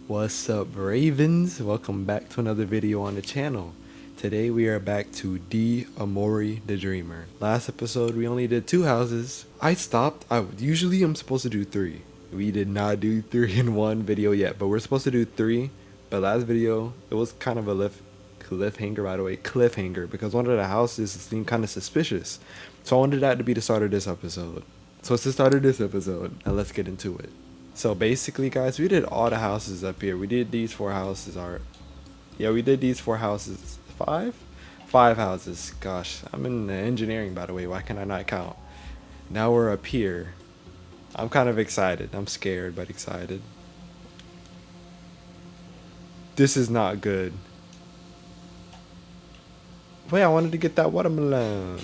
What's up, Ravens? Welcome back to another video on the channel. Today we are back to Omori the Dreamer. Last episode we only did 2 houses. I stopped. Usually I'm supposed to do 3. We did not do 3 in one video yet, but we're supposed to do 3. But last video it was kind of a cliffhanger, by the way, cliffhanger, because one of the houses seemed kind of suspicious. So I wanted that to be the start of this episode. So it's the start of this episode, and let's get into it. So basically, guys, we did all the houses up here. We did these 4 houses. We did these 4 houses. 5? 5 houses. Gosh, I'm in engineering, by the way. Why can I not count? Now we're up here. I'm kind of excited. I'm scared, but excited. This is not good. Wait, I wanted to get that watermelon.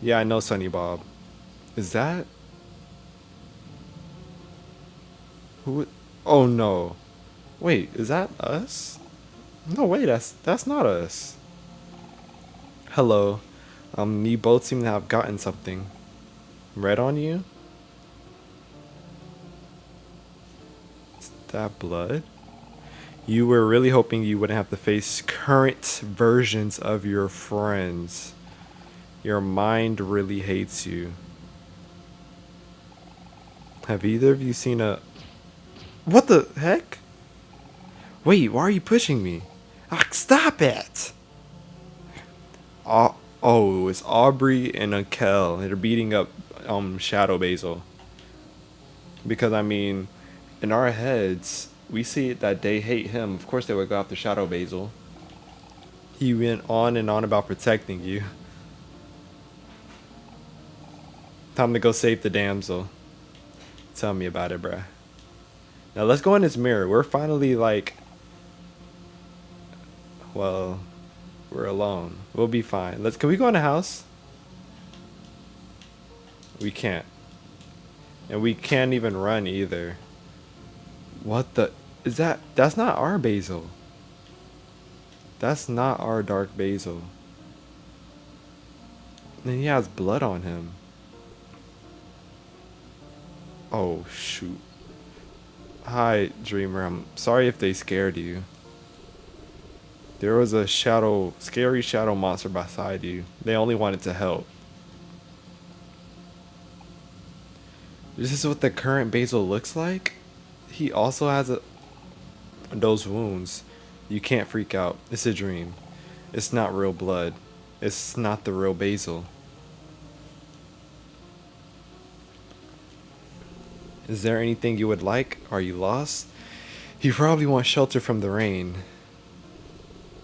Yeah, I know, Sunny Bob. Is that? Who? Oh no. Wait, is that us? No, wait, that's not us. Hello. You both seem to have gotten something. Red on you? Is that blood? You were really hoping you wouldn't have to face current versions of your friends. Your mind really hates you. Have either of you seen a... What the heck? Wait, why are you pushing me? Ah, stop it! Oh, it's Aubrey and Akel. They're beating up Shadow Basil. Because I mean, in our heads, we see that they hate him. Of course they would go after Shadow Basil. He went on and on about protecting you. Time to go save the damsel. Tell me about it, bruh. Now let's go in this mirror. We're finally like... Well, we're alone. We'll be fine. Can we go in the house? We can't. And we can't even run either. What the... Is that... That's not our Basil. That's not our Dark Basil. And he has blood on him. Oh, shoot. Hi, Dreamer. I'm sorry if they scared you. There was a scary shadow monster beside you. They only wanted to help. This is what the current Basil looks like? He also has those wounds. You can't freak out. It's a dream. It's not real blood. It's not the real Basil. Is there anything you would like? Are you lost? You probably want shelter from the rain.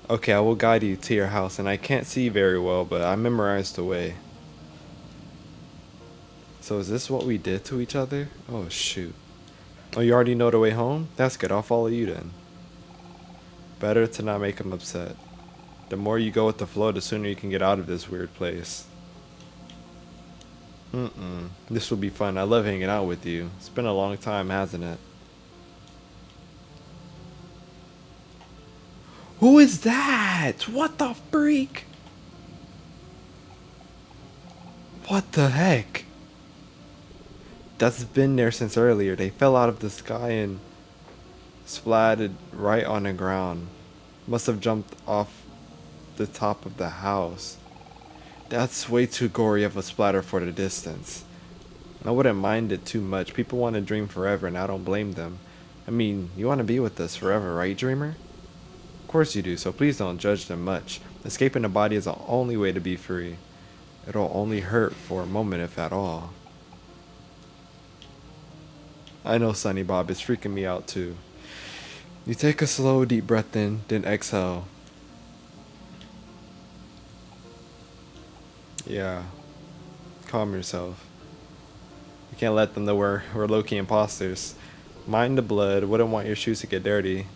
Okay, I will guide you to your house, and I can't see very well, but I memorized the way. So is this what we did to each other? Oh shoot. Oh, you already know the way home? That's good, I'll follow you then. Better to not make him upset. The more you go with the flow, the sooner you can get out of this weird place. This will be fun. I love hanging out with you. It's been a long time, hasn't it? Who is that? What the freak? What the heck? That's been there since earlier. They fell out of the sky and splatted right on the ground. Must have jumped off the top of the house. That's way too gory of a splatter for the distance. I wouldn't mind it too much. People want to dream forever, and I don't blame them. I mean, you want to be with us forever, right, Dreamer? Of course you do, so please don't judge them much. Escaping the body is the only way to be free. It'll only hurt for a moment, if at all. I know, Sunny Bob, it's freaking me out too. You take a slow, deep breath in, then exhale. Yeah. Calm yourself. You can't let them know we're low-key imposters. Mind the blood, wouldn't want your shoes to get dirty.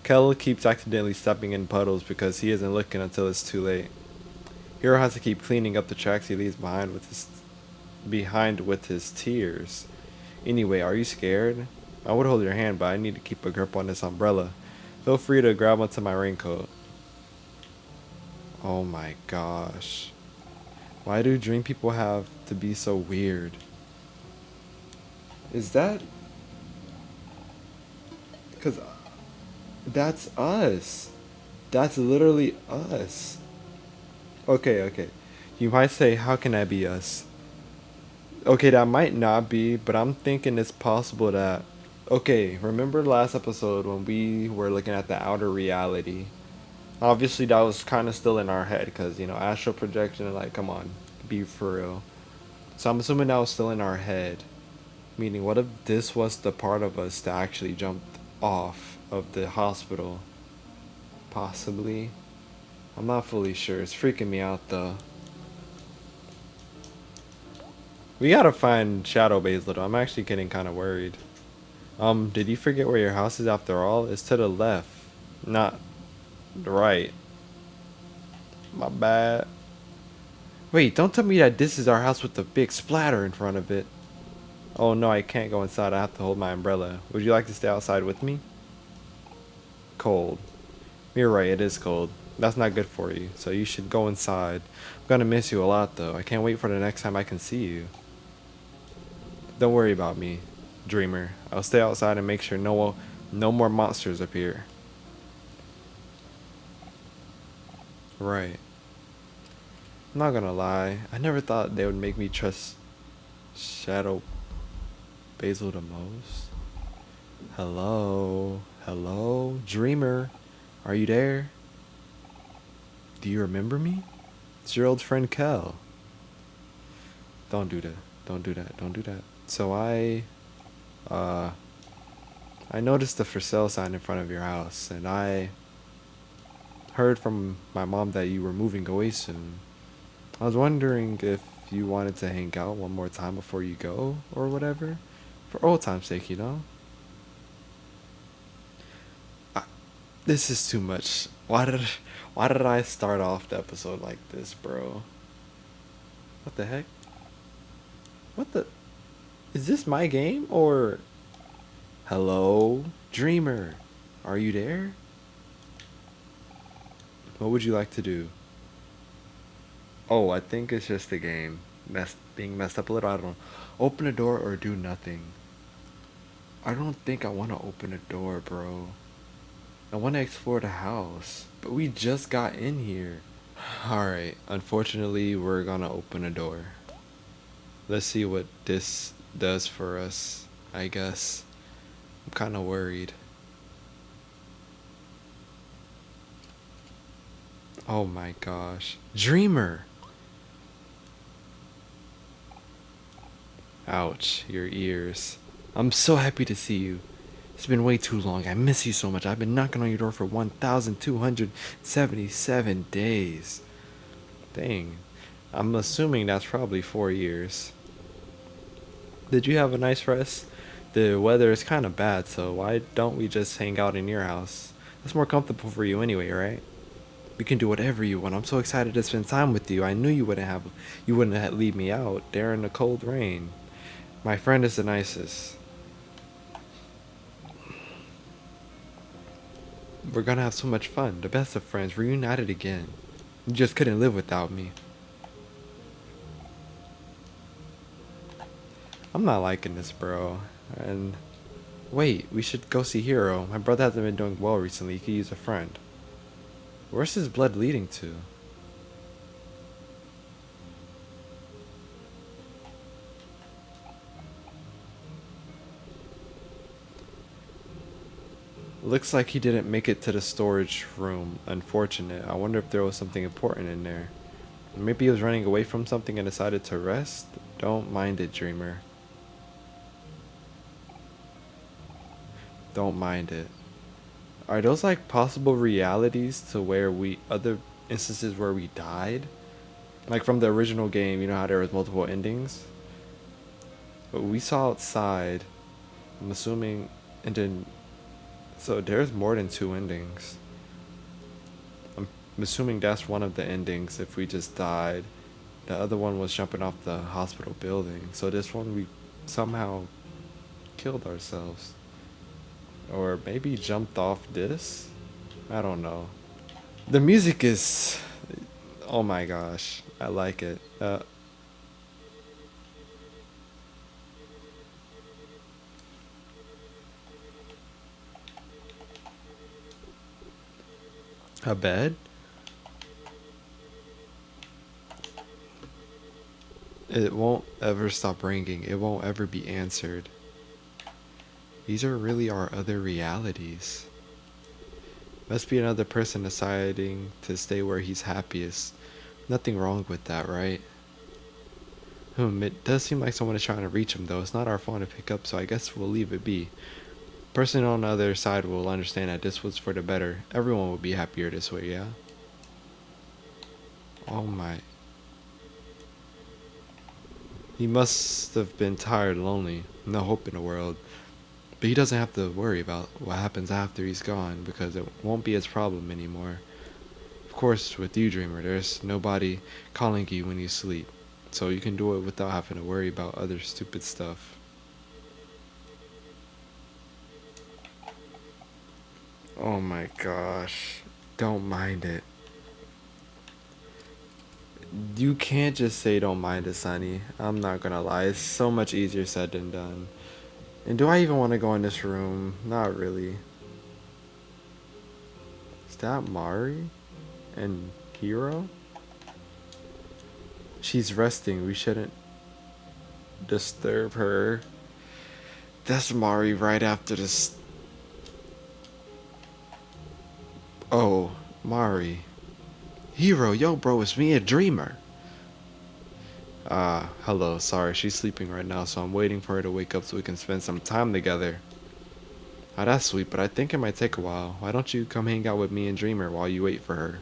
Kel keeps accidentally stepping in puddles because he isn't looking until it's too late. Hero has to keep cleaning up the tracks he leaves behind with his tears. Anyway, are you scared? I would hold your hand, but I need to keep a grip on this umbrella. Feel free to grab onto my raincoat. Oh my gosh. Why do dream people have to be so weird? Is that... Cause that's us. That's literally us. Okay, okay. You might say, how can that be us? Okay, that might not be, but I'm thinking it's possible that. Okay, remember last episode when we were looking at the outer reality? Obviously, that was kind of still in our head because, astral projection, like, come on, be for real. So I'm assuming that was still in our head. Meaning, what if this was the part of us that actually jumped off of the hospital? Possibly. I'm not fully sure. It's freaking me out though. We gotta find Shadow Basil though. I'm actually getting kind of worried. Did you forget where your house is after all? It's to the left, not the right. My bad. Wait, don't tell me that this is our house with the big splatter in front of it. Oh no, I can't go inside. I have to hold my umbrella. Would you like to stay outside with me? Cold. You're right, it is cold. That's not good for you, so you should go inside. I'm gonna miss you a lot though. I can't wait for the next time I can see you. Don't worry about me, dreamer. I'll stay outside and make sure no more monsters appear. Right. I'm not gonna lie. I never thought they would make me trust Shadow Basil the most. Hello? Hello? Dreamer? Are you there? Do you remember me? It's your old friend Kel. Don't do that. Don't do that. Don't do that. So uh, I noticed the for sale sign in front of your house, and I heard from my mom that you were moving away soon. I was wondering if you wanted to hang out one more time before you go, or whatever. For old time's sake, you know? I, this is too much. Why did I start off the episode like this, bro? What the heck? What the? Is this my game, or? Hello? Dreamer? Are you there? What would you like to do? Oh, I think it's just the game. Being messed up a little. I don't know. Open a door or do nothing. I don't think I want to open a door, bro. I want to explore the house. But we just got in here. Alright, unfortunately, we're gonna open a door. Let's see what this does for us, I guess. I'm kind of worried. Oh my gosh. Dreamer! Ouch, your ears. I'm so happy to see you. It's been way too long. I miss you so much. I've been knocking on your door for 1,277 days. Dang. I'm assuming that's probably 4 years. Did you have a nice rest? The weather is kind of bad, so why don't we just hang out in your house? That's more comfortable for you anyway, right? You can do whatever you want. I'm so excited to spend time with you. I knew you wouldn't have leave me out there in the cold rain. My friend is the nicest. We're gonna have so much fun. The best of friends, reunited again. You just couldn't live without me. I'm not liking this, bro. And wait, we should go see Hero. My brother hasn't been doing well recently. He could use a friend. Where's his blood leading to? Looks like he didn't make it to the storage room. Unfortunate. I wonder if there was something important in there. Maybe he was running away from something and decided to rest? Don't mind it, dreamer. Don't mind it. Are those like possible realities to where other instances where we died? Like from the original game, you know how there was multiple endings? But we saw outside, I'm assuming, and then, so there's more than two endings. I'm assuming that's one of the endings if we just died. The other one was jumping off the hospital building. So this one we somehow killed ourselves. Or maybe jumped off this? I don't know. The music is... Oh my gosh. I like it. A bed? It won't ever stop ringing. It won't ever be answered. These are really our other realities. Must be another person deciding to stay where he's happiest. Nothing wrong with that, right? It does seem like someone is trying to reach him though. It's not our phone to pick up, so I guess we'll leave it be. Person on the other side will understand that this was for the better. Everyone will be happier this way, yeah? Oh my. He must have been tired and lonely. No hope in the world. But he doesn't have to worry about what happens after he's gone because it won't be his problem anymore. Of course, with you, Dreamer, there's nobody calling you when you sleep. So you can do it without having to worry about other stupid stuff. Oh my gosh. Don't mind it. You can't just say don't mind it, Sonny. I'm not gonna lie. It's so much easier said than done. And do I even want to go in this room? Not really. Is that Mari? And Hiro? She's resting. We shouldn't disturb her. That's Mari right after this. Oh, Mari. Hiro, yo, bro, it's me, a dreamer. Hello, sorry, she's sleeping right now, so I'm waiting for her to wake up so we can spend some time together. Ah, that's sweet, but I think it might take a while. Why don't you come hang out with me and Dreamer while you wait for her?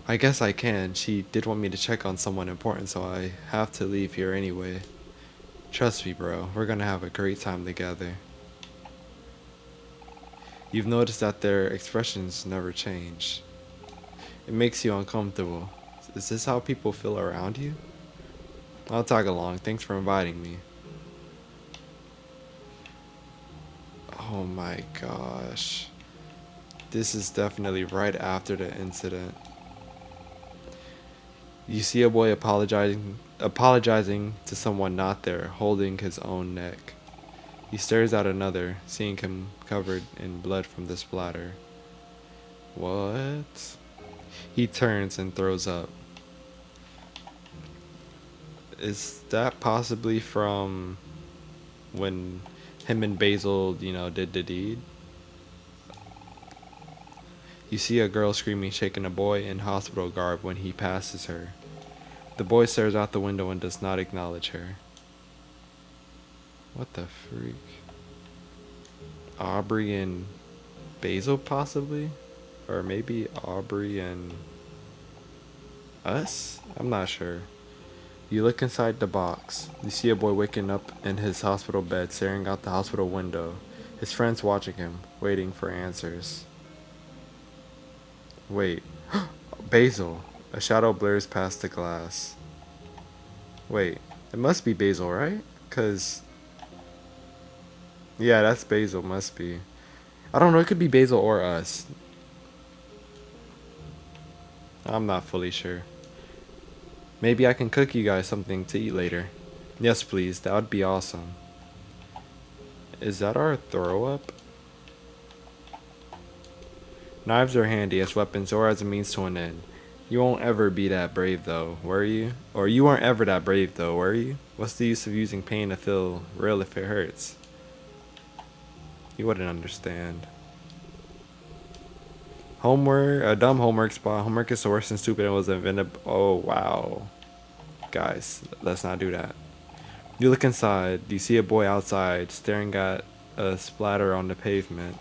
I guess I can. She did want me to check on someone important, so I have to leave here anyway. Trust me, bro, we're gonna have a great time together. You've noticed that their expressions never change. It makes you uncomfortable. Is this how people feel around you? I'll tag along. Thanks for inviting me. Oh my gosh. This is definitely right after the incident. You see a boy apologizing to someone not there, holding his own neck. He stares at another, seeing him covered in blood from the splatter. What? He turns and throws up. Is that possibly from when him and Basil, did the deed? You see a girl screaming, shaking a boy in hospital garb when he passes her. The boy stares out the window and does not acknowledge her. What the freak? Aubrey and Basil, possibly? Or maybe Aubrey and us? I'm not sure. You look inside the box. You see a boy waking up in his hospital bed, staring out the hospital window. His friends watching him, waiting for answers. Wait. Basil. A shadow blurs past the glass. Wait. It must be Basil, right? Yeah, that's Basil, must be. I don't know, it could be Basil or us. I'm not fully sure. Maybe I can cook you guys something to eat later. Yes, please. That would be awesome. Is that our throw up? Knives are handy as weapons or as a means to an end. You won't ever be that brave though, were you? Or you weren't ever that brave though, were you? What's the use of using pain to feel real if it hurts? You wouldn't understand. Homework, a dumb homework spot. Homework is the worst and stupid and was invented. Oh, wow. Guys, let's not do that. You look inside. You see a boy outside staring at a splatter on the pavement.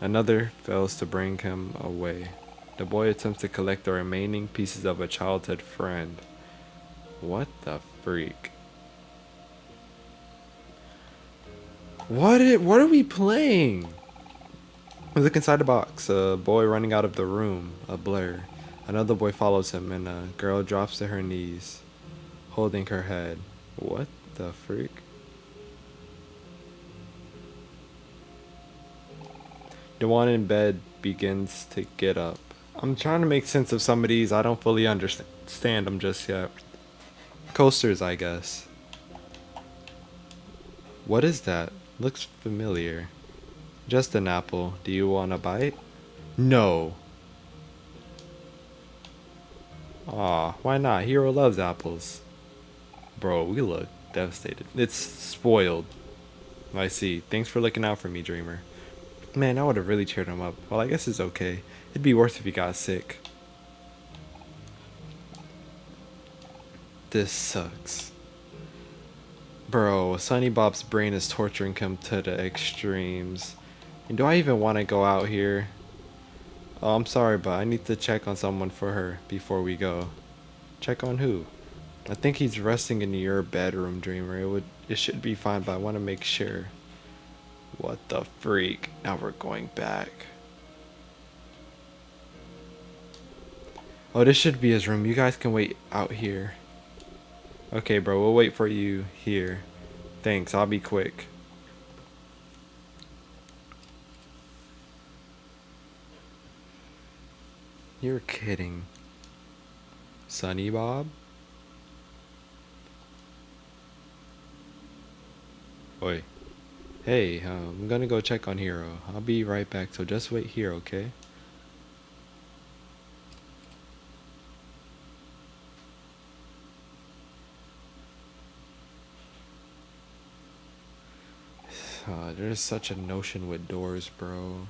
Another fails to bring him away. The boy attempts to collect the remaining pieces of a childhood friend. What the freak? What are we playing? We look inside the box. A boy running out of the room. A blur. Another boy follows him and a girl drops to her knees, holding her head. What the freak? The one in bed begins to get up. I'm trying to make sense of some of these. I don't fully understand them just yet. Coasters, I guess. What is that? Looks familiar. Just an apple. Do you want a bite? No. Aw, why not? Hero loves apples. Bro, we look devastated. It's spoiled. I see. Thanks for looking out for me, Dreamer. Man, I would have really cheered him up. Well, I guess it's okay. It'd be worse if he got sick. This sucks. Bro, Sunny Bob's brain is torturing him to the extremes. And do I even want to go out here? Oh, I'm sorry, but I need to check on someone for her before we go. Check on who? I think he's resting in your bedroom, Dreamer. It should be fine, but I want to make sure. What the freak? Now we're going back. Oh, this should be his room. You guys can wait out here. Okay, bro, we'll wait for you here. Thanks, I'll be quick. You're kidding. Sunny Bob? Oi. Hey, I'm gonna go check on Hero. I'll be right back, so just wait here, okay? There's such a notion with doors, bro.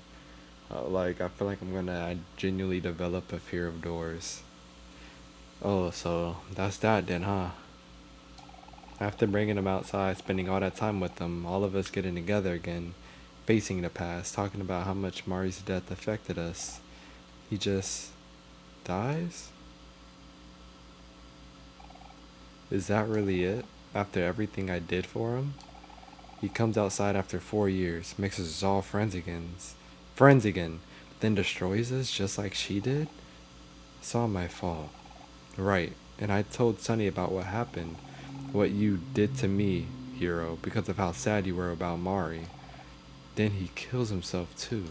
Like, I feel like I'm gonna genuinely develop a fear of doors. Oh, so that's that then, huh? After bringing him outside, spending all that time with them, all of us getting together again, facing the past, talking about how much Mari's death affected us, he just dies? Is that really it? After everything I did for him? He comes outside after 4 years, makes us all friends again, but then destroys us just like she did? It's all my fault. Right, and I told Sunny about what happened, what you did to me, Hero, because of how sad you were about Mari. Then he kills himself too.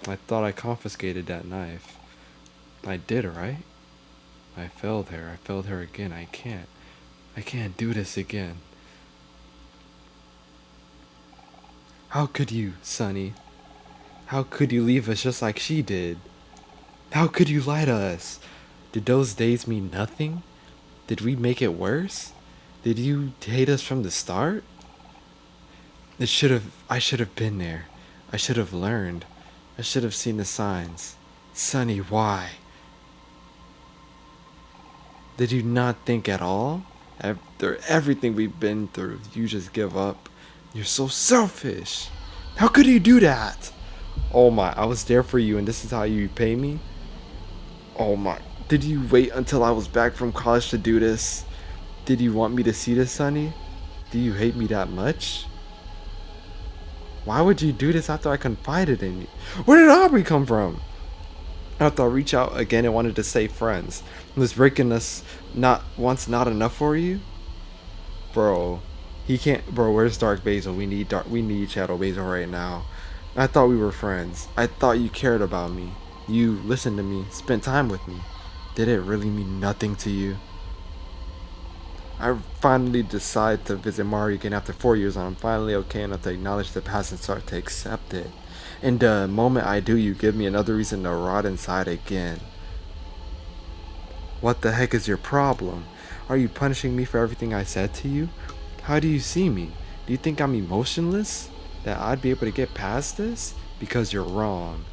I thought I confiscated that knife. I did, right? I failed her. I failed her again. I can't do this again. How could you, Sunny? How could you leave us just like she did? How could you lie to us? Did those days mean nothing? Did we make it worse? Did you hate us from the start? I should have been there. I should have learned. I should have seen the signs. Sunny, why? Did you not think at all? After everything we've been through, you just give up. You're so selfish. How could you do that? Oh my, I was there for you and this is how you pay me? Oh my, did you wait until I was back from college to do this? Did you want me to see this, Sunny? Do you hate me that much? Why would you do this after I confided in you? Where did Aubrey come from? After I reach out again and wanted to stay friends. Was breaking us not once not enough for you? Bro, he can't. Bro, where's Dark Basil? We need Shadow Basil right now. I thought we were friends. I thought you cared about me. You listened to me, spent time with me. Did it really mean nothing to you? I finally decide to visit Mari again after 4 years and I'm finally okay enough to acknowledge the past and start to accept it. And the moment I do, you give me another reason to rot inside again. What the heck is your problem? Are you punishing me for everything I said to you? How do you see me? Do you think I'm emotionless? That I'd be able to get past this? Because you're wrong.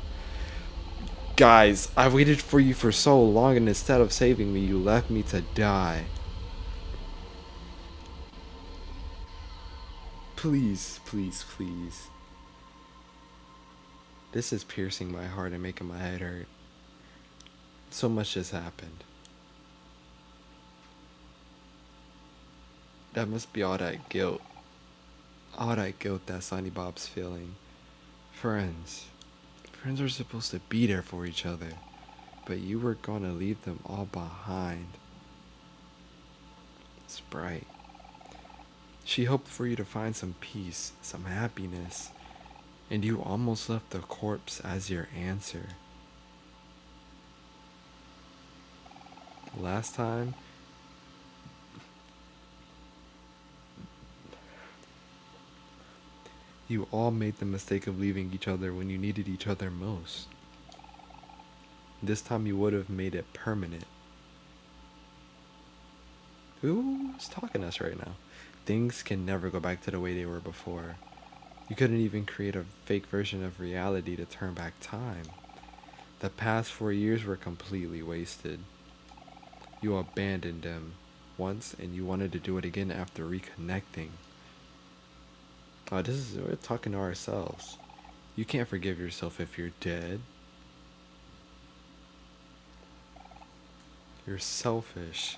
Guys, I waited for you for so long and instead of saving me, you left me to die. Please, please, please. This is piercing my heart and making my head hurt. So much has happened. That must be all that guilt. All that guilt that Sunny Bob's feeling. Friends. Friends are supposed to be there for each other. But you were gonna leave them all behind. Sprite. She hoped for you to find some peace, some happiness. And you almost left the corpse as your answer. Last time, You all made the mistake of leaving each other when you needed each other most. This time you would have made it permanent. Who's talking to us right now? Things can never go back to the way they were before. You couldn't even create a fake version of reality to turn back time. The past 4 years were completely wasted. You abandoned them once and you wanted to do it again after reconnecting. Oh, we're talking to ourselves. You can't forgive yourself if you're dead. You're selfish.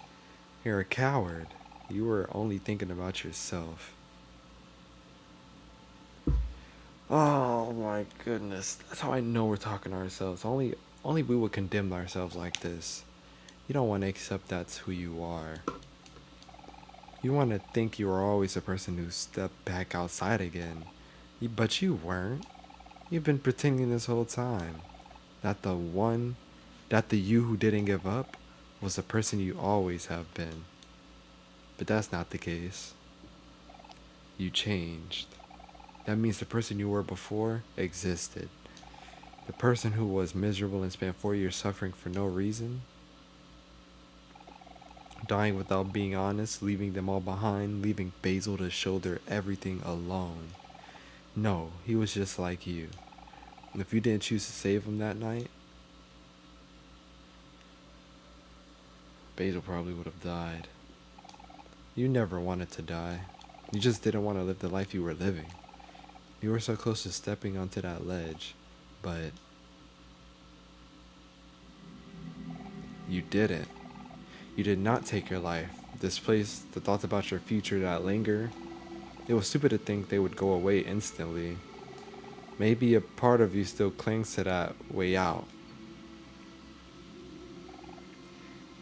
You're a coward. You were only thinking about yourself. Oh my goodness. That's how I know we're talking to ourselves. Only we would condemn ourselves like this. You don't want to accept that's who you are. You want to think you were always the person who stepped back outside again. But you weren't. You've been pretending this whole time. That the you who didn't give up was the person you always have been. But that's not the case. You changed. That means the person you were before existed. The person who was miserable and spent 4 years suffering for no reason, dying without being honest, leaving them all behind, leaving Basil to shoulder everything alone. No, he was just like you. And if you didn't choose to save him that night, Basil probably would have died. You never wanted to die. You just didn't want to live the life you were living. You were so close to stepping onto that ledge, but you didn't. You did not take your life. Displaced the thoughts about your future that linger. It was stupid to think they would go away instantly. Maybe a part of you still clings to that way out.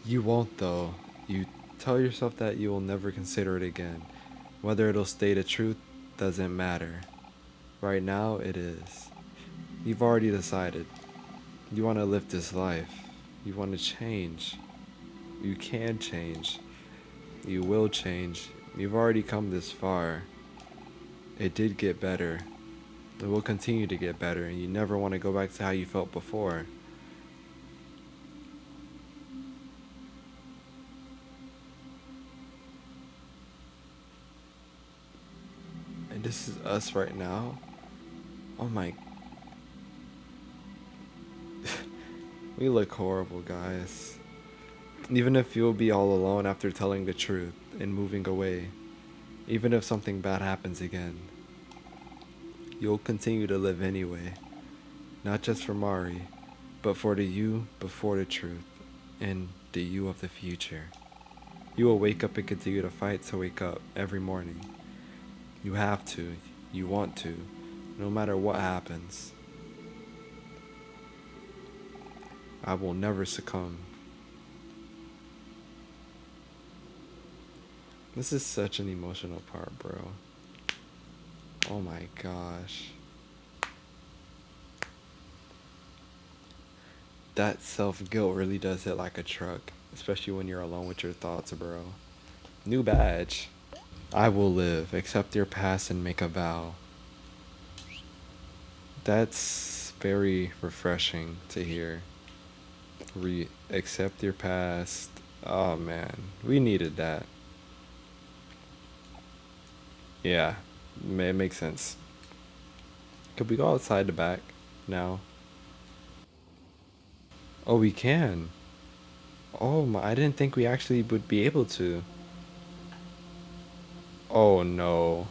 You won't though. You tell yourself that you will never consider it again. Whether it'll stay the truth doesn't matter. Right now it is. You've already decided. You want to live this life. You want to change. You can change. You will change. You've already come this far. It did get better. It will continue to get better, and you never want to go back to how you felt before. And this is us right now. Oh my. We look horrible, guys. Even if you'll be all alone after telling the truth and moving away, even if something bad happens again, you'll continue to live anyway. Not just for Mari, but for the you before the truth and the you of the future. You will wake up and continue to fight to wake up every morning. You have to, you want to, no matter what happens. I will never succumb. This is such an emotional part, bro. Oh my gosh. That self-guilt really does hit like a truck, especially when you're alone with your thoughts, bro. New badge. I will live, accept your past and make a vow. That's very refreshing to hear. Accept your past. Oh man, we needed that. Yeah, it makes sense. Could we go outside the back now? Oh, we can. Oh my, I didn't think we actually would be able to. Oh no.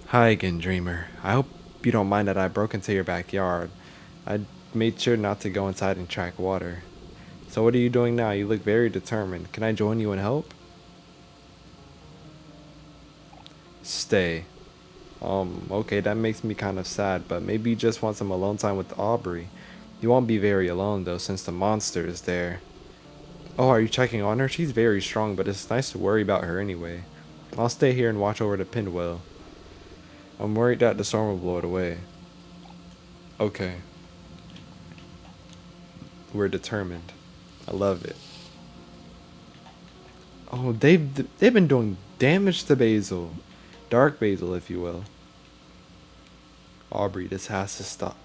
Hi again, dreamer. I hope you don't mind that I broke into your backyard. I made sure not to go inside and track water. So what are you doing now? You look very determined. Can I join you and help? Stay. Okay, that makes me kind of sad, but maybe you just want some alone time with Aubrey. You won't be very alone though, since the monster is there. Oh, are you checking on her? She's very strong, but it's nice to worry about her anyway. I'll stay here and watch over the pinwheel. I'm worried that the storm will blow it away. Okay. We're determined. I love it. Oh, they've been doing damage to Basil. Dark Basil, if you will. Aubrey, this has to stop.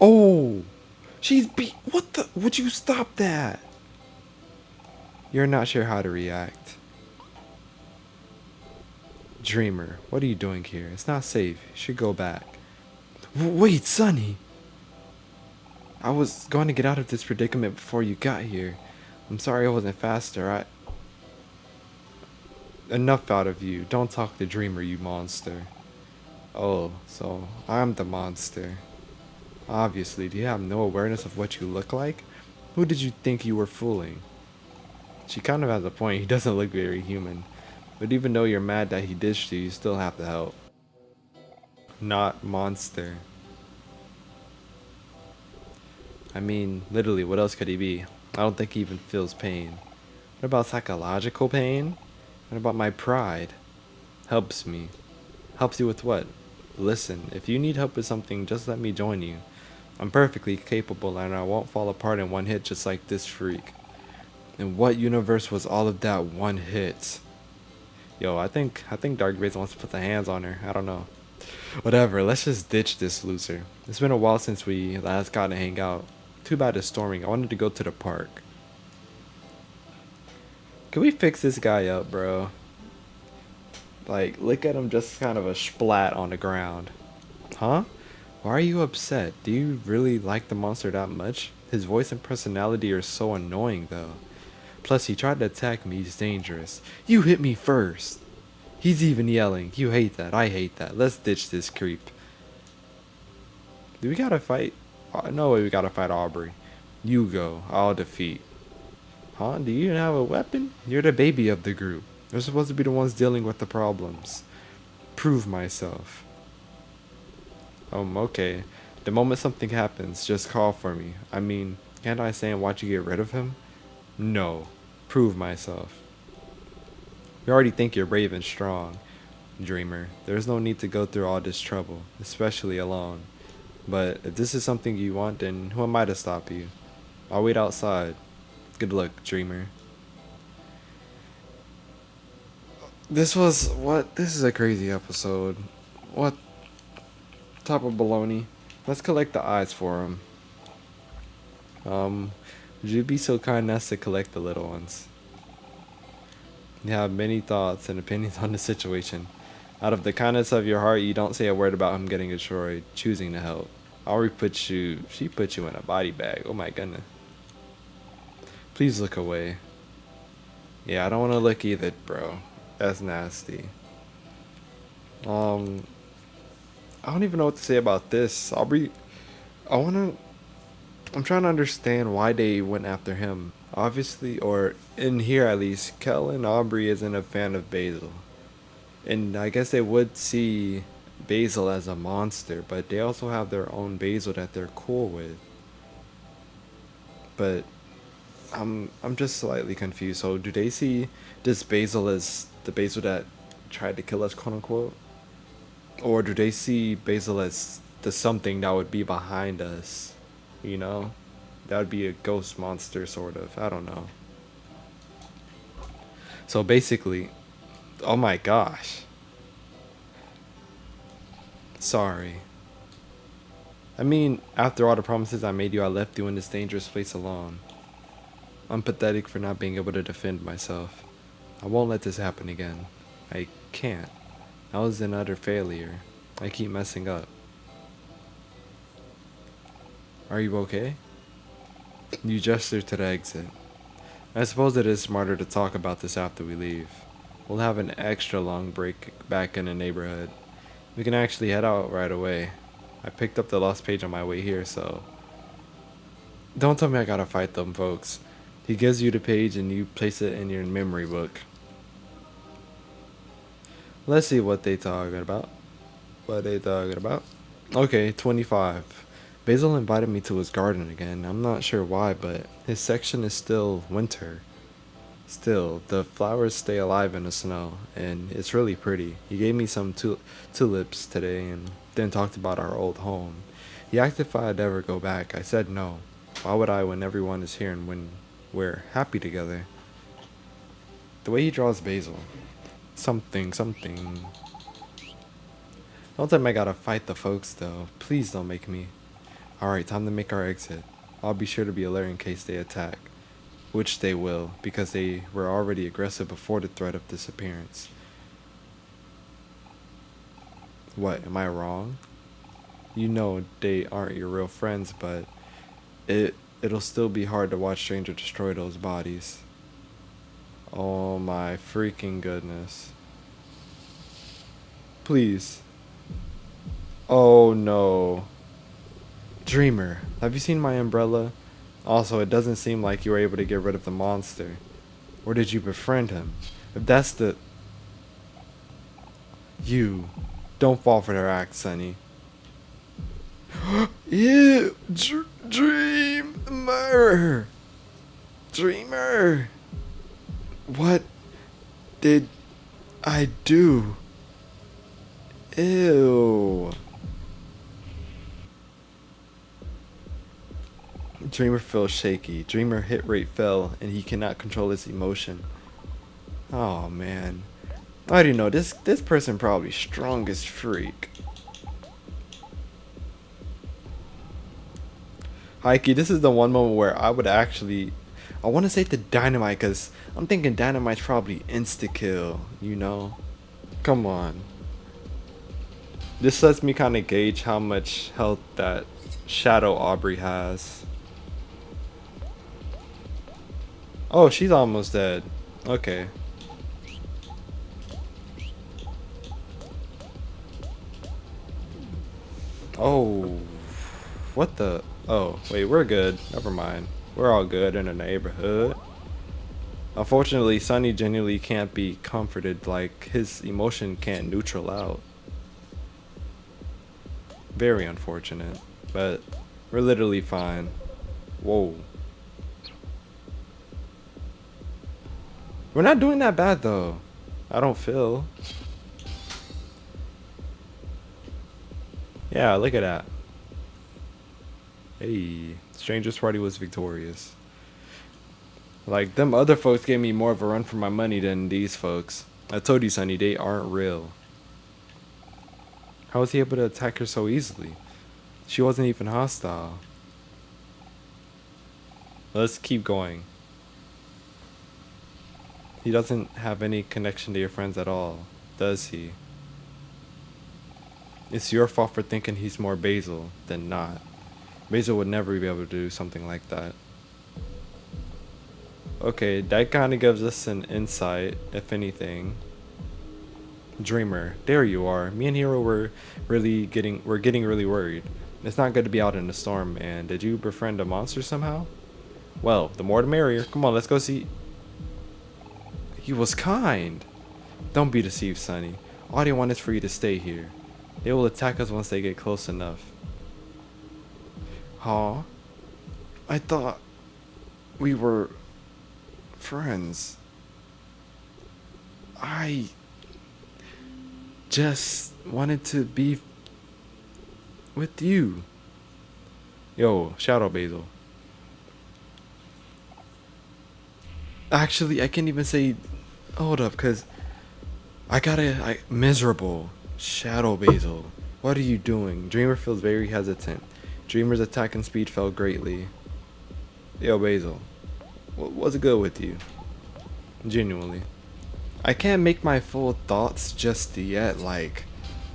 Oh! What the? Would you stop that? You're not sure how to react. Dreamer, what are you doing here? It's not safe. You should go back. Wait, Sonny! I was going to get out of this predicament before you got here. I'm sorry I wasn't faster. Enough out of you. Don't talk to Dreamer, you monster. Oh, so I'm the monster. Obviously, do you have no awareness of what you look like? Who did you think you were fooling? She kind of has a point. He doesn't look very human. But even though you're mad that he ditched you, you still have to help. Not monster. I mean, literally, what else could he be? I don't think he even feels pain. What about psychological pain? What about my pride? Helps me. Helps you with what? Listen, if you need help with something, just let me join you. I'm perfectly capable and I won't fall apart in one hit just like this freak. In what universe was all of that one hit? Yo, I think Dark Base wants to put the hands on her. I don't know. Whatever, let's just ditch this loser. It's been a while since we last got to hang out. Too bad it's storming. I wanted to go to the park. Can we fix this guy up, bro? Like, look at him just kind of a splat on the ground. Huh? Why are you upset? Do you really like the monster that much? His voice and personality are so annoying, though. Plus, he tried to attack me. He's dangerous. You hit me first. He's even yelling. You hate that. I hate that. Let's ditch this creep. Do we gotta fight? No way we gotta fight Aubrey. You go. I'll defeat. Huh? Do you even have a weapon? You're the baby of the group. You're supposed to be the ones dealing with the problems. Prove myself. Okay. The moment something happens, just call for me. I mean, can't I stay and watch you get rid of him? No. Prove myself. You already think you're brave and strong, Dreamer. There's no need to go through all this trouble, especially alone. But if this is something you want, then who am I to stop you? I'll wait outside. Good luck, Dreamer. This is a crazy episode. What type of baloney? Let's collect the eyes for him. Would you be so kind as to collect the little ones? You have many thoughts and opinions on the situation. Out of the kindness of your heart, you don't say a word about him getting destroyed, choosing to help. She put you in a body bag. Oh my goodness. Please look away. Yeah, I don't want to look either, bro. That's nasty. I don't even know what to say about this. I'm trying to understand why they went after him. Obviously, or in here at least, Kel and Aubrey isn't a fan of Basil. And I guess they would see Basil as a monster, but they also have their own Basil that they're cool with. But I'm just slightly confused. So do they see this Basil as the Basil that tried to kill us, quote unquote? Or do they see Basil as the something that would be behind us? You know? That would be a ghost monster, sort of. I don't know. So basically, oh my gosh. Sorry. I mean, after all the promises I made you, I left you in this dangerous place alone. I'm pathetic for not being able to defend myself. I won't let this happen again. I can't. I was an utter failure. I keep messing up. Are you okay? You gestured to the exit. I suppose it is smarter to talk about this after we leave. We'll have an extra long break back in the neighborhood. We can actually head out right away. I picked up the lost page on my way here, so... Don't tell me I gotta fight them, folks. He gives you the page and you place it in your memory book. Let's see what they talking about. Okay, 25. Basil invited me to his garden again. I'm not sure why, but his section is still winter. Still, the flowers stay alive in the snow, and it's really pretty. He gave me some tulips today and then talked about our old home. He asked if I'd ever go back. I said no. Why would I when everyone is here and when we're happy together? The way he draws Basil. Something. Don't tell me I gotta fight the folks though. Please don't make me. Alright, time to make our exit. I'll be sure to be alert in case they attack. Which they will, because they were already aggressive before the threat of disappearance. What, am I wrong? You know they aren't your real friends, but it'll still be hard to watch strangers destroy those bodies. Oh my freaking goodness. Please. Oh no. Dreamer, have you seen my umbrella? Also, it doesn't seem like you were able to get rid of the monster. Or did you befriend him? If that's the... You. Don't fall for their act, Sonny. Ew! Dreamer! Dreamer! What did I do? Ew. Dreamer feels shaky. Dreamer hit rate fell and he cannot control his emotion. Oh man. I already know this person probably strong as freak. Heike, this is the one moment where I would actually I want to say the dynamite because I'm thinking dynamite's probably insta kill, you know? Come on. This lets me kind of gauge how much health that Shadow Aubrey has. Oh, she's almost dead. Okay. Oh. What the? Oh, wait, we're good. Never mind. We're all good in the neighborhood. Unfortunately, Sonny genuinely can't be comforted, like his emotion can't neutral out. Very unfortunate, but we're literally fine. Whoa. We're not doing that bad though. I don't feel. Yeah, look at that. Hey, Stranger's Party was victorious. Like, them other folks gave me more of a run for my money than these folks. I told you, Sonny, they aren't real. How was he able to attack her so easily? She wasn't even hostile. Let's keep going. He doesn't have any connection to your friends at all, does he? It's your fault for thinking he's more Basil than not. Basil would never be able to do something like that. Okay, that kind of gives us an insight, if anything. Dreamer, there you are. Me and Hero were getting really worried. It's not good to be out in the storm, man. Did you befriend a monster somehow? Well, the more the merrier. Come on, let's go see. He was kind. Don't be deceived, Sonny. All they want is for you to stay here. They will attack us once they get close enough. Huh? I thought we were friends. I just wanted to be with you. Yo, Shadow Basil. Actually, I can't even say. Hold up, cause miserable. Shadow Basil. What are you doing? Dreamer feels very hesitant. Dreamer's attack and speed fell greatly. Yo, Basil. What's good with you? Genuinely. I can't make my full thoughts just yet. Like,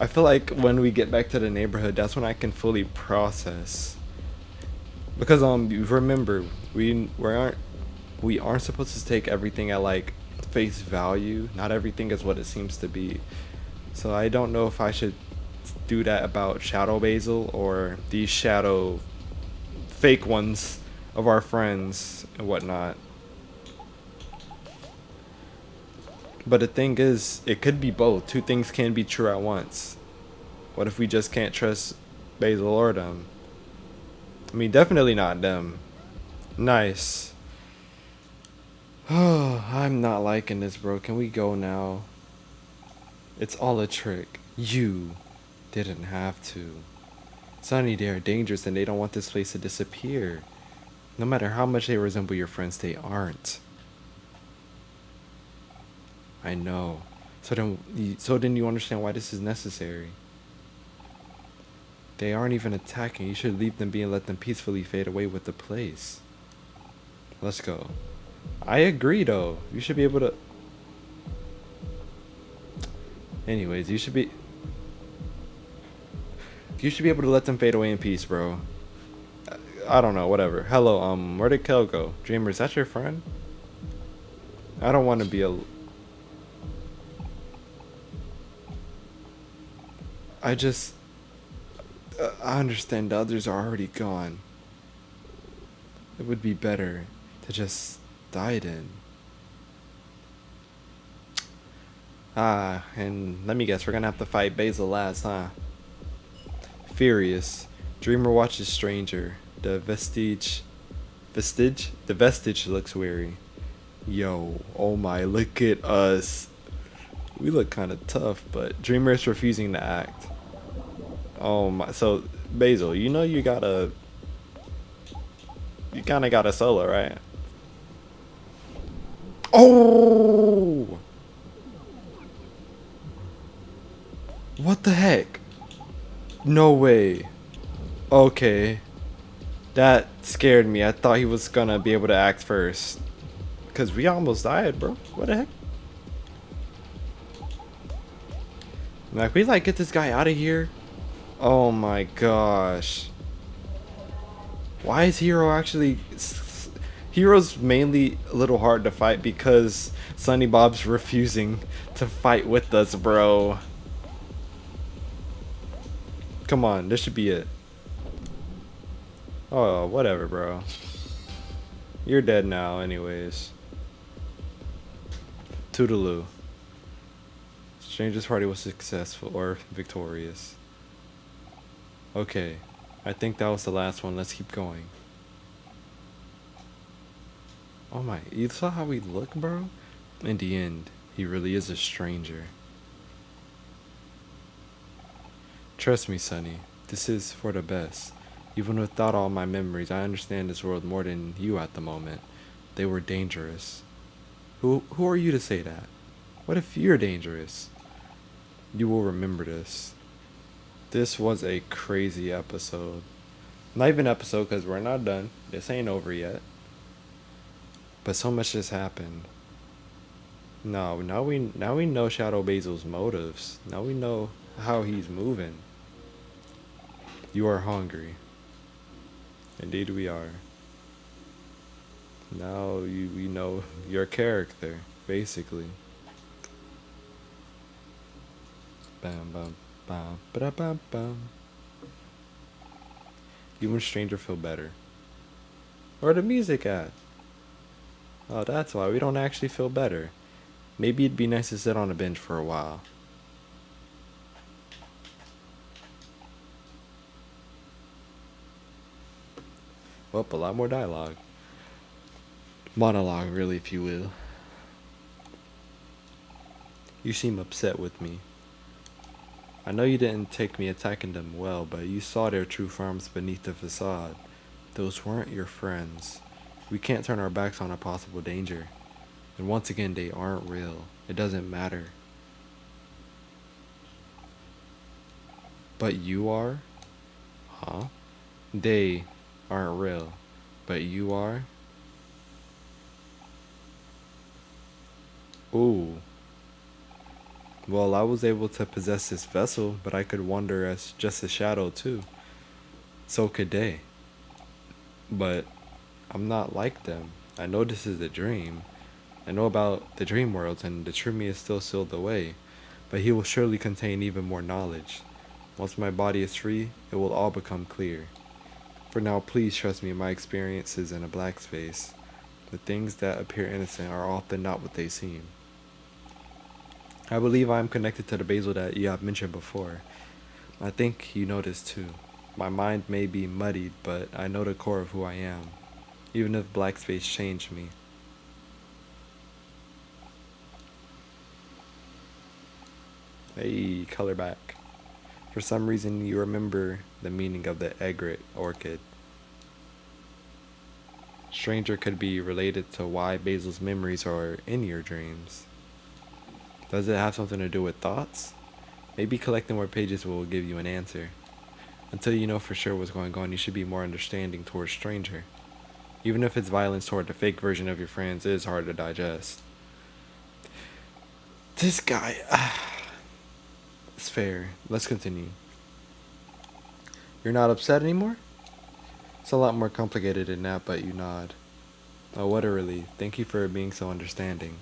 I feel like when we get back to the neighborhood, that's when I can fully process. Because remember, we aren't supposed to take everything at like face value. Not everything is what it seems to be. So I don't know if I should do that about Shadow Basil or these shadow fake ones of our friends and whatnot. But the thing is, it could be both. Two things can be true at once. What if we just can't trust Basil or them? I mean, definitely not them. Nice. Oh, I'm not liking this, bro. Can we go now? It's all a trick. You didn't have to. Sonny, they are dangerous and they don't want this place to disappear. No matter how much they resemble your friends, they aren't. I know. So then you understand why this is necessary. They aren't even attacking. You should leave them be and let them peacefully fade away with the place. Let's go. I agree though. You should be able to... Anyways, you should be able to let them fade away in peace, bro. I don't know, whatever. Hello, where did Kel go? Dreamer, is that your friend? I don't want to be a... I just... I understand the others are already gone. It would be better to just die then. Ah, and let me guess, we're gonna have to fight Basil last, huh? Furious, Dreamer watches Stranger. The vestige? The vestige looks weary. Yo, oh my, look at us. We look kind of tough, but Dreamer is refusing to act. Oh my, so Basil, you know you kind of got a solo, right? Oh! What the heck? No way. Okay. That scared me. I thought he was gonna be able to act first. Cause we almost died, bro. What the heck? Like, we like get this guy out of here. Oh my gosh. Why is Hero actually... Hero's mainly a little hard to fight because Sunny Bob's refusing to fight with us, bro. Come on, this should be it. Oh, whatever, bro. You're dead now, anyways. Toodaloo. Stranger's party was successful or victorious. Okay, I think that was the last one. Let's keep going. Oh my, you saw how we look, bro? In the end, he really is a stranger. Trust me, Sonny, this is for the best. Even without all my memories, I understand this world more than you at the moment. They were dangerous. Who are you to say that? What if you're dangerous? You will remember this. This was a crazy episode. Not even episode because we're not done. This ain't over yet. But so much just happened. No, now we know Shadow Basil's motives. Now we know how he's moving. You are hungry. Indeed we are. Now we know your character, basically. Bam bam bam ba bam bam. You and Stranger feel better. Where the music at? Oh, that's why we don't actually feel better. Maybe it'd be nice to sit on a bench for a while. Well, a lot more dialogue. Monologue, really, if you will. You seem upset with me. I know you didn't take me attacking them well, but you saw their true forms beneath the facade. Those weren't your friends. We can't turn our backs on a possible danger. And once again, they aren't real. It doesn't matter. But you are? Huh? They aren't real. But you are? Ooh. Well, I was able to possess this vessel, but I could wander as just a shadow too. So could they. But I'm not like them. I know this is a dream. I know about the dream worlds, and the true me is still sealed away. But he will surely contain even more knowledge. Once my body is free, it will all become clear. For now, please trust me in my experiences in a black space. The things that appear innocent are often not what they seem. I believe I am connected to the Basil that you have mentioned before. I think you know this too. My mind may be muddied, but I know the core of who I am, even if black space changed me. Hey, color back. For some reason, you remember the meaning of the egret orchid. Stranger could be related to why Basil's memories are in your dreams. Does it have something to do with thoughts? Maybe collecting more pages will give you an answer. Until you know for sure what's going on, you should be more understanding towards stranger. Even if its violence toward the fake version of your friends is hard to digest. This guy, it's fair. Let's continue. You're not upset anymore? It's a lot more complicated than that, but you nod. Oh, what a relief. Thank you for being so understanding.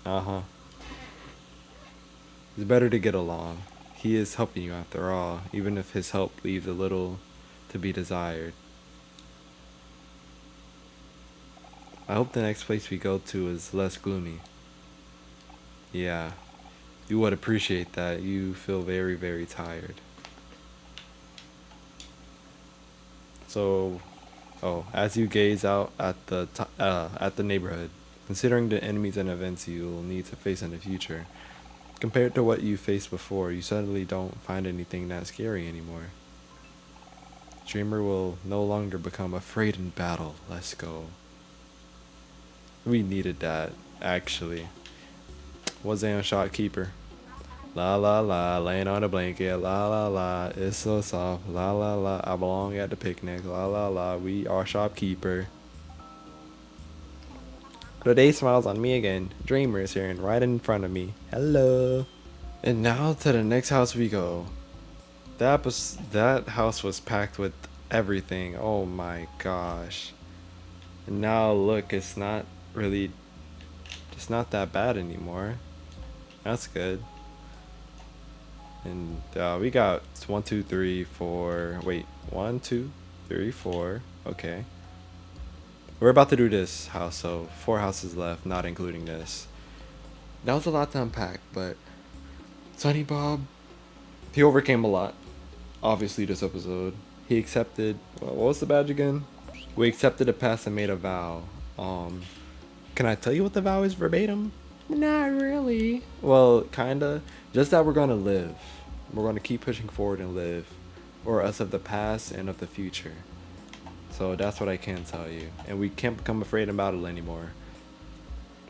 Uh-huh. It's better to get along. He is helping you after all, even if his help leaves a little to be desired. I hope the next place we go to is less gloomy. Yeah, you would appreciate that. You feel very, very tired. So, oh, as you gaze out at the neighborhood, considering the enemies and events you will need to face in the future, compared to what you faced before, you suddenly don't find anything that scary anymore. Dreamer will no longer become afraid in battle. Let's go. We needed that, actually. Was a shopkeeper. La la la, laying on a blanket. La la la, it's so soft. La la la, I belong at the picnic. La la la, we are shopkeeper. The day smiles on me again. Dreamer is here and right in front of me. Hello. And now to the next house we go. That house was packed with everything. Oh my gosh. And now look, it's not that bad anymore. That's good. And we got 1, 2, 3, 4. Wait, 1, 2, 3, 4. Okay. We're about to do this house, so 4 houses left, not including this. That was a lot to unpack, but Sonny Bob, he overcame a lot. Obviously, this episode, he accepted. What was the badge again? We accepted a past and made a vow. Can I tell you what the vow is verbatim? Not really. Well, kinda. Just that we're gonna live. We're gonna keep pushing forward and live, for us of the past and of the future. So that's what I can tell you. And we can't become afraid in battle anymore.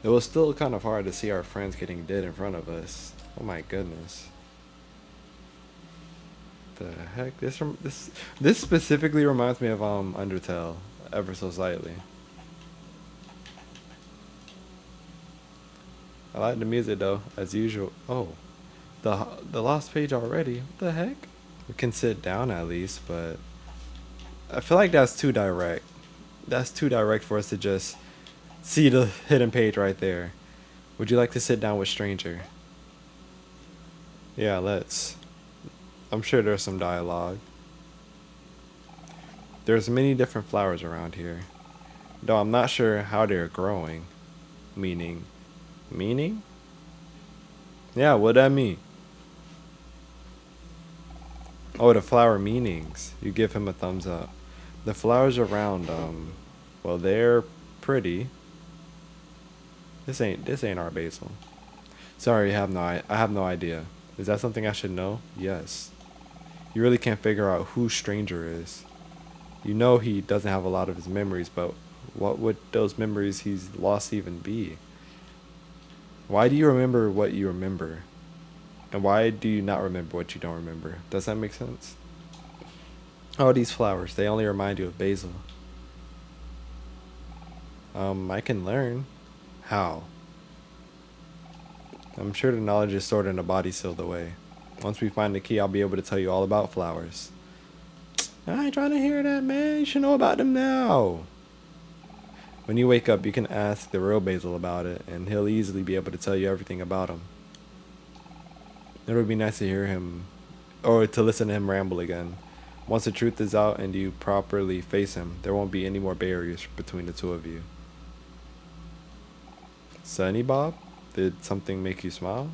It was still kind of hard to see our friends getting dead in front of us. Oh my goodness. The heck? This specifically reminds me of Undertale, ever so slightly. I like the music though, as usual. Oh, the lost page already. What the heck? We can sit down at least, but I feel like that's too direct. That's too direct for us to just see the hidden page right there. Would you like to sit down with stranger? Yeah, let's. I'm sure there's some dialogue. There's many different flowers around here, though I'm not sure how they're growing. Meaning? Yeah, what that mean? Oh, the flower meanings. You give him a thumbs up. The flowers around, well, they're pretty. This ain't our basil. Sorry, I have no idea. Is that something I should know? Yes. You really can't figure out who Stranger is. You know he doesn't have a lot of his memories, but what would those memories he's lost even be? Why do you remember what you remember? And why do you not remember what you don't remember? Does that make sense? Oh, these flowers, they only remind you of basil. I can learn. How? I'm sure the knowledge is stored in the body sealed away. Once we find the key, I'll be able to tell you all about flowers. I ain't trying to hear that, man. You should know about them now. When you wake up, you can ask the real Basil about it, and he'll easily be able to tell you everything about him. It would be nice to hear him, or to listen to him ramble again. Once the truth is out and you properly face him, there won't be any more barriers between the two of you. Sonny Bob? Did something make you smile?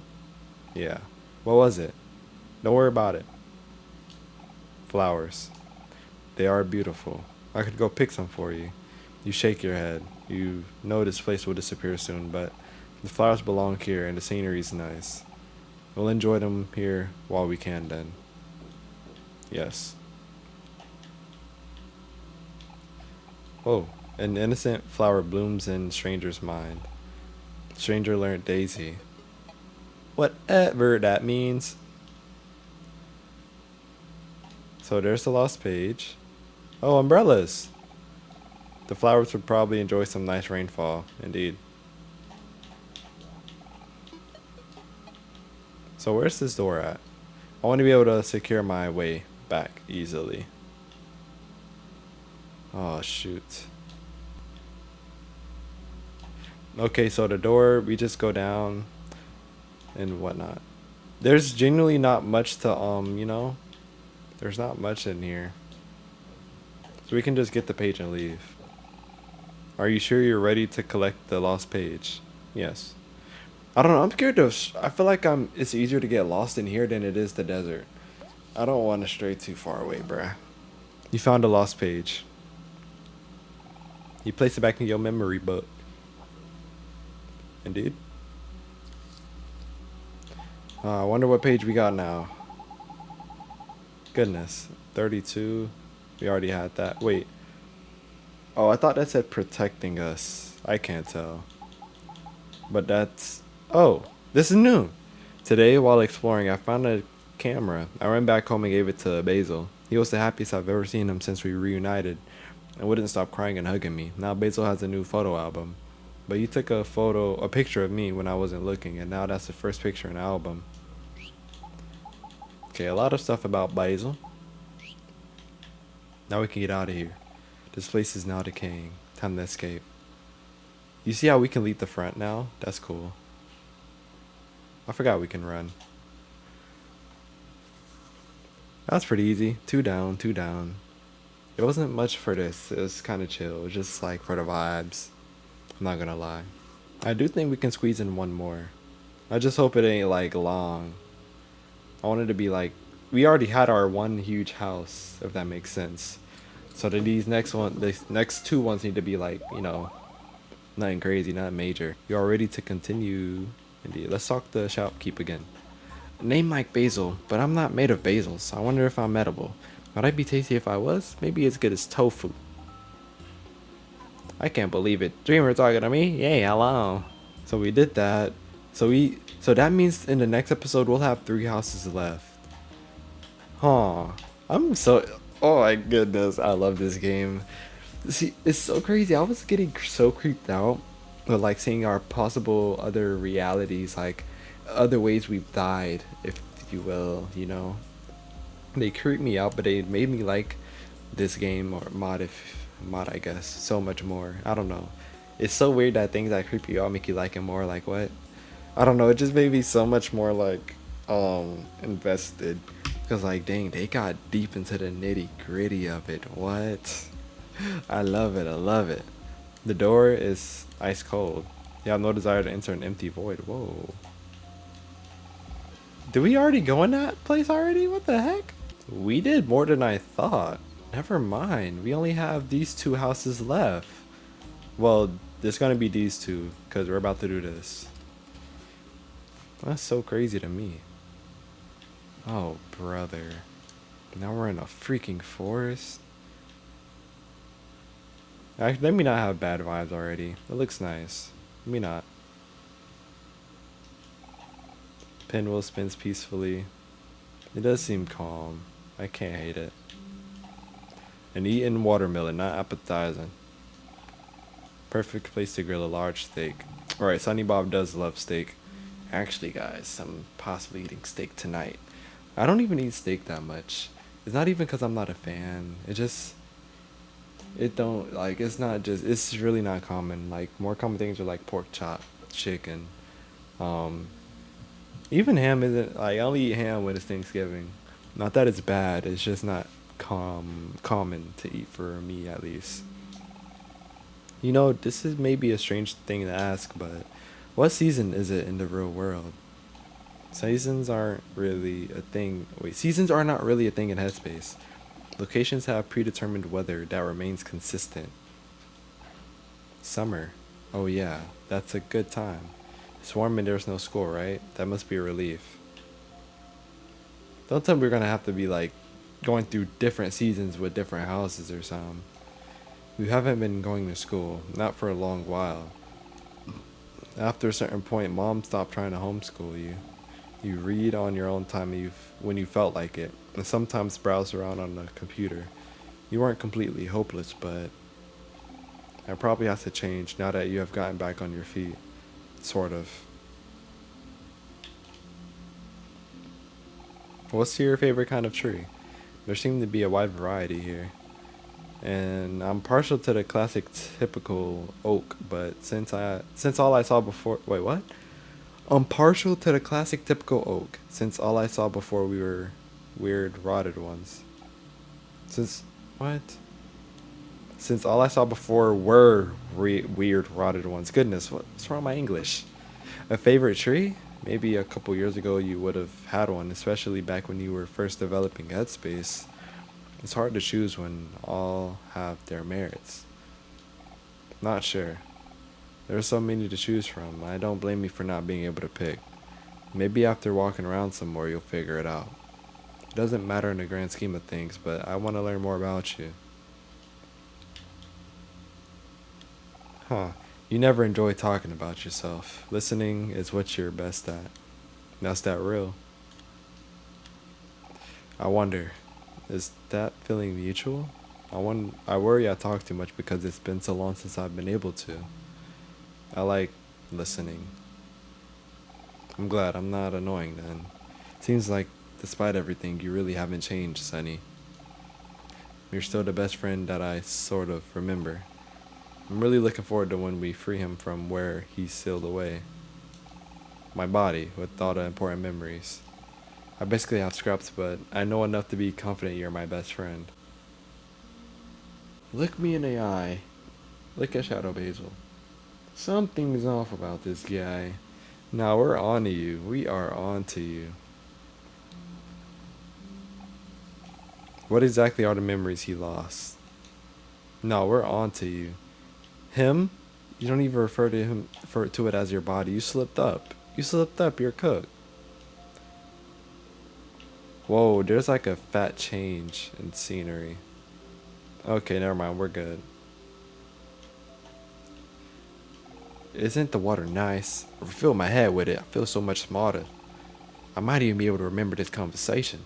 Yeah. What was it? Don't worry about it. Flowers. They are beautiful. I could go pick some for you. You shake your head. You know this place will disappear soon, but the flowers belong here and the scenery is nice. We'll enjoy them here while we can then. Yes. Oh, an innocent flower blooms in stranger's mind. Stranger learned Daisy. Whatever that means. So there's the lost page. Oh, umbrellas. The flowers would probably enjoy some nice rainfall, indeed. So where's this door at? I want to be able to secure my way back easily. Oh, shoot. Okay, so the door, we just go down and whatnot. There's genuinely not much to, you know, there's not much in here. So we can just get the page and leave. Are you sure you're ready to collect the lost page? Yes. I don't know, I'm scared to, I feel like it's easier to get lost in here than it is the desert. I don't want to stray too far away, bruh. You found a lost page. You place it back in your memory book. Indeed. I wonder what page we got now. Goodness. 32. We already had that. Wait. Oh, I thought that said protecting us. I can't tell. But that's... Oh, this is new. Today, while exploring, I found a camera. I ran back home and gave it to Basil. He was the happiest I've ever seen him since we reunited, and wouldn't stop crying and hugging me. Now Basil has a new photo album. But you took a picture of me when I wasn't looking, and now that's the first picture in the album. Okay, a lot of stuff about Basil. Now we can get out of here. This place is now decaying. Time to escape. You see how we can leave the front now? That's cool. I forgot we can run. That's pretty easy. 2 down, 2 down. It wasn't much for this. It was kind of chill. It was just like for the vibes. I'm not gonna lie. I do think we can squeeze in one more. I just hope it ain't like long. I want it to be like, we already had our one huge house, if that makes sense. So then these next 2 ones need to be like, you know, nothing crazy, not major. You are ready to continue. Indeed. Let's talk the shopkeep again. Name like basil, but I'm not made of basil, so I wonder if I'm edible. Would I be tasty if I was? Maybe as good as tofu. I can't believe it. Dreamer talking to me? Yay, hello. So we did that. So that means in the next episode we'll have 3 houses left. Huh. Oh my goodness, I love this game. See, it's so crazy. I was getting so creeped out with like seeing our possible other realities, like other ways we've died, if you will, you know. They creeped me out, but they made me like this game, or mod I guess, so much more. I don't know. It's so weird that things that creep you out make you like it more. Like what? I don't know. It just made me so much more like invested. Cause like dang, they got deep into the nitty gritty of it. What? I love it. I love it. The door is ice cold. You have no desire to enter an empty void. Whoa. Did we already go in that place already? What the heck? We did more than I thought. Never mind. We only have these 2 houses left. Well, there's gonna be these 2 because we're about to do this. That's so crazy to me. Oh, brother. Now we're in a freaking forest. Let me not have bad vibes already. It looks nice. Let me not. Pinwheel spins peacefully. It does seem calm. I can't hate it. And eating watermelon, not appetizing. Perfect place to grill a large steak. Alright, Sunny Bob does love steak. Actually, guys, I'm possibly eating steak tonight. I don't even eat steak that much. It's not even because I'm not a fan. It's really not common. Like, more common things are like pork chop, chicken. Even ham isn't, like, I only eat ham when it's Thanksgiving. Not that it's bad, it's just not common to eat for me, at least. You know, this is maybe a strange thing to ask, but what season is it in the real world? Seasons aren't really a thing. Wait, seasons are not really a thing in Headspace. Locations have predetermined weather that remains consistent. Summer. Oh yeah, that's a good time. It's warm and there's no school, right? That must be a relief. Don't tell me we're gonna have to be like going through different seasons with different houses or something. We haven't been going to school, not for a long while. After a certain point, Mom stopped trying to homeschool you. You read on your own time when you felt like it, and sometimes browse around on the computer. You weren't completely hopeless, but that probably has to change now that you have gotten back on your feet. Sort of. What's your favorite kind of tree? There seems to be a wide variety here. And I'm partial to the classic typical oak, but since all I saw before wait, what? I'm partial to the classic typical oak, since all I saw before we were weird rotted ones. Since what? Since all I saw before were weird rotted ones. Goodness, what's wrong with my English? A favorite tree? Maybe a couple years ago you would have had one, especially back when you were first developing headspace. It's hard to choose when all have their merits. Not sure. There are so many to choose from. I don't blame you for not being able to pick. Maybe after walking around some more you'll figure it out. It doesn't matter in the grand scheme of things, but I want to learn more about you. Huh. You never enjoy talking about yourself. Listening is what you're best at. That's that real. I wonder, is that feeling mutual? I worry I talk too much because it's been so long since I've been able to. I like listening. I'm glad I'm not annoying then. Seems like, despite everything, you really haven't changed, Sonny. You're still the best friend that I sort of remember. I'm really looking forward to when we free him from where he's sealed away. My body, with all the important memories. I basically have scraps, but I know enough to be confident you're my best friend. Look me in the eye. Look at Shadow Basil. Something's off about this guy. Now we're on to you. We are on to you. What exactly are the memories he lost? No, we're on to you. Him? You don't even refer to it as your body. You slipped up. You slipped up. You're cooked. Whoa, there's like a fat change in scenery. Okay, never mind. We're good. Isn't the water nice? I fill my head with it. I feel so much smarter. I might even be able to remember this conversation.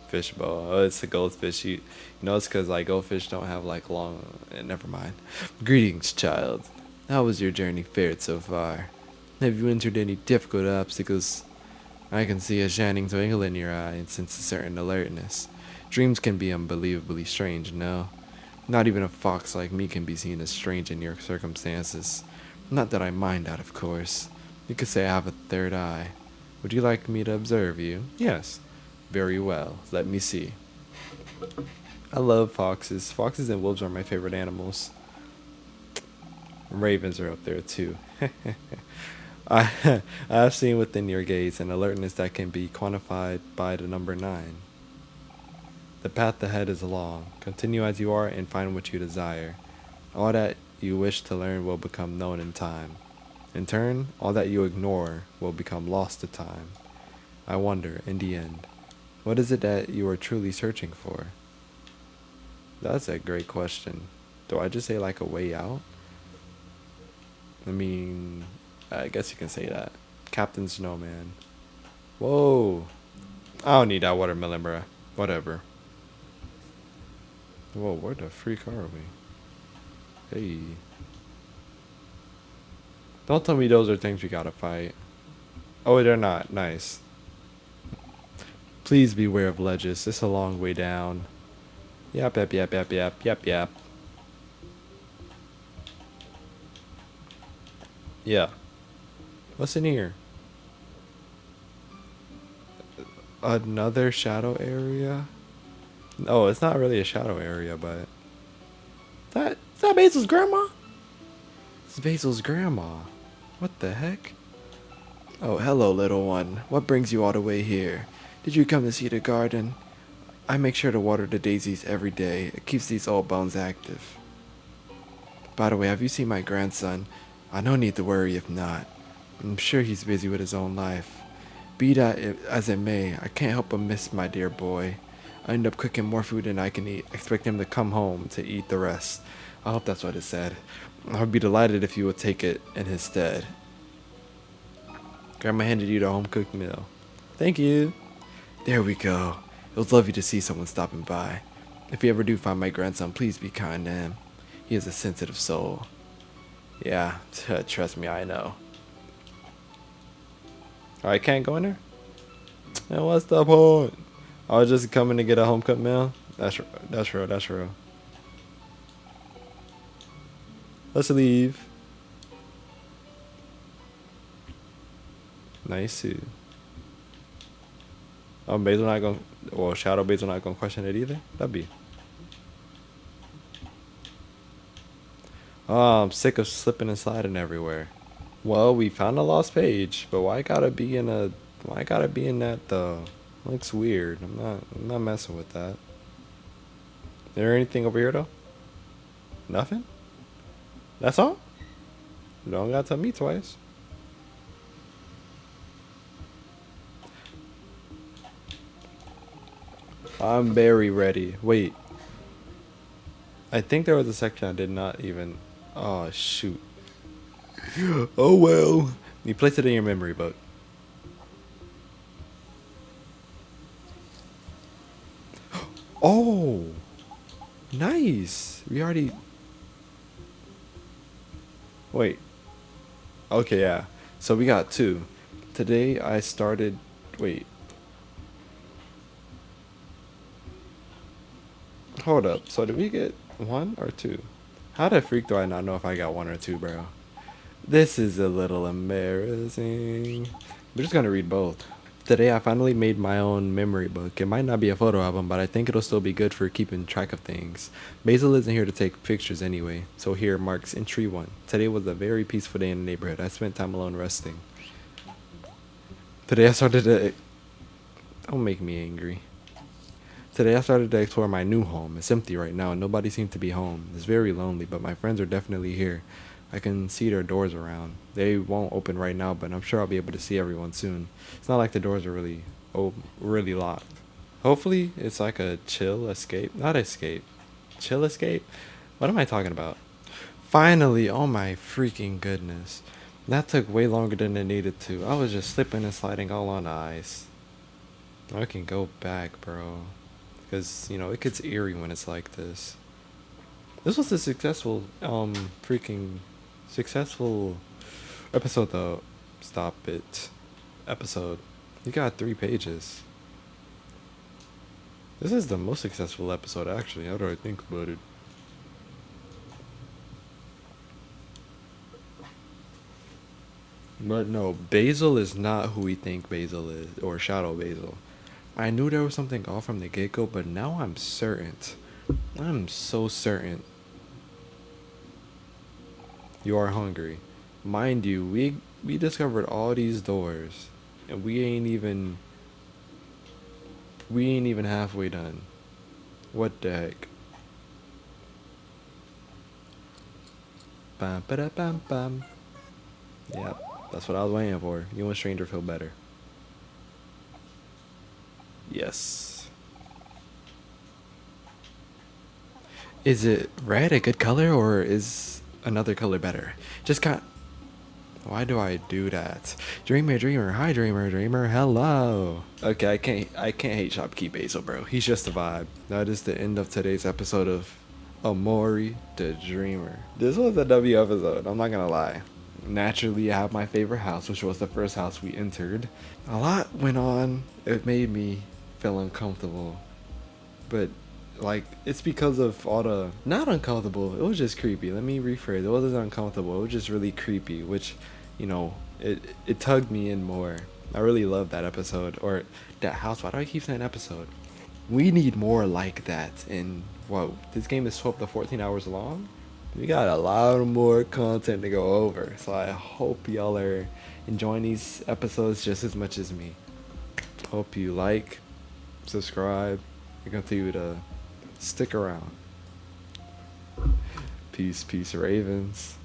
Fishbowl. Oh, it's a goldfish. You know it's because like goldfish don't have like long. Never mind. Greetings, child. How has your journey fared so far? Have you entered any difficult obstacles? I can see a shining twinkle in your eye and sense a certain alertness. Dreams can be unbelievably strange, no? Not even a fox like me can be seen as strange in your circumstances. Not that I mind that, of course. You could say I have a third eye. Would you like me to observe you? Yes. Very well. Let me see. I love foxes. Foxes and wolves are my favorite animals. Ravens are up there too. I have seen within your gaze an alertness that can be quantified by the number 9. The path ahead is long. Continue as you are and find what you desire. All that you wish to learn will become known in time. In turn, all that you ignore will become lost to time. I wonder, in the end, what is it that you are truly searching for? That's a great question. Do I just say like a way out? I mean, I guess you can say that. Captain Snowman. Whoa. I don't need that watermelon, bruh. Whatever. Whoa, where the freak are we? Hey. Don't tell me those are things we gotta fight. Oh, they're not. Nice. Please beware of ledges. It's a long way down. Yap, yap, yap, yap, yap, yap, yap. Yeah. What's in here? Another shadow area? Oh, it's not really a shadow area, but... Is that Basil's grandma? It's Basil's grandma. What the heck? Oh, hello, little one. What brings you all the way here? Did you come to see the garden? I make sure to water the daisies every day. It keeps these old bones active. By the way, have you seen my grandson? I no need to worry if not. I'm sure he's busy with his own life. Be that as it may, I can't help but miss my dear boy. I end up cooking more food than I can eat. Expect him to come home to eat the rest. I hope that's what it said. I would be delighted if you would take it in his stead. Grandma handed you the home-cooked meal. Thank you. There we go. It was lovely to see someone stopping by. If you ever do find my grandson, please be kind to him. He is a sensitive soul. Yeah, trust me, I know. I can't go in there? And what's the point? I was just coming to get a home cooked meal. That's real. That's real. Let's leave. Nice. Oh, Basil not gonna. Well, Shadow Basil not gonna question it either. That'd be. Oh, I'm sick of slipping and sliding everywhere. Well, we found a lost page, but why gotta be in a? Why gotta be in that though? Looks weird. I'm not messing with that. Is there anything over here though? Nothing. That's all. You don't gotta tell me twice. I'm very ready. Wait. I think there was a section I did not even. Oh shoot. Oh well. You place it in your memory book. Oh, nice. We already. Wait. Okay, yeah. So we got two. Today I started. Wait. Hold up. So did we get one or two? How the freak do I not know if I got one or two, bro? This is a little embarrassing. We're just gonna read both. Today I finally made my own memory book. It might not be a photo album, but I think it'll still be good for keeping track of things. Basil isn't here to take pictures anyway, so here marks entry 1. Today was a very peaceful day in the neighborhood. I spent time alone resting. Today I started to... Don't make me angry. Today I started to explore my new home. It's empty right now and nobody seems to be home. It's very lonely, but my friends are definitely here. I can see their doors around. They won't open right now, but I'm sure I'll be able to see everyone soon. It's not like the doors are really locked. Hopefully it's like a chill escape. Not escape. Chill escape? What am I talking about? Finally, oh my freaking goodness. That took way longer than it needed to. I was just slipping and sliding all on the ice. I can go back, bro. Because, you know, it gets eerie when it's like this. This was a successful, freaking successful episode though. Stop it. Episode. You got 3 pages. This is the most successful episode actually. How do I think about it? But no, Basil is not who we think Basil is, or Shadow Basil. I knew there was something off from the get-go, but now I'm certain. I'm so certain. You are hungry. Mind you, we discovered all these doors, and we ain't even halfway done. What the heck? Bam ba da bam bam. Yep, that's what I was waiting for. You and Stranger feel better. Yes. Is it red a good color or is another color better? Just got. Why do I do that? Dreamer, hi dreamer, hello. Okay, I can't hate Shopkeep Basil, bro. He's just a vibe. That is the end of today's episode of Omori the Dreamer. This was a W episode, I'm not gonna lie. Naturally, I have my favorite house, which was the first house we entered. A lot went on. It made me feel uncomfortable. But like it's because of all the not uncomfortable, it was just creepy. Let me rephrase. It wasn't uncomfortable, it was just really creepy, which, you know, it tugged me in more. I really loved that episode, or that house. Why do I keep saying episode? We need more like that. And whoa, this game is 12 to 14 hours long. We got a lot more content to go over, so I hope y'all are enjoying these episodes just as much as me. Hope you like, subscribe, and continue to stick around. Peace, Ravens.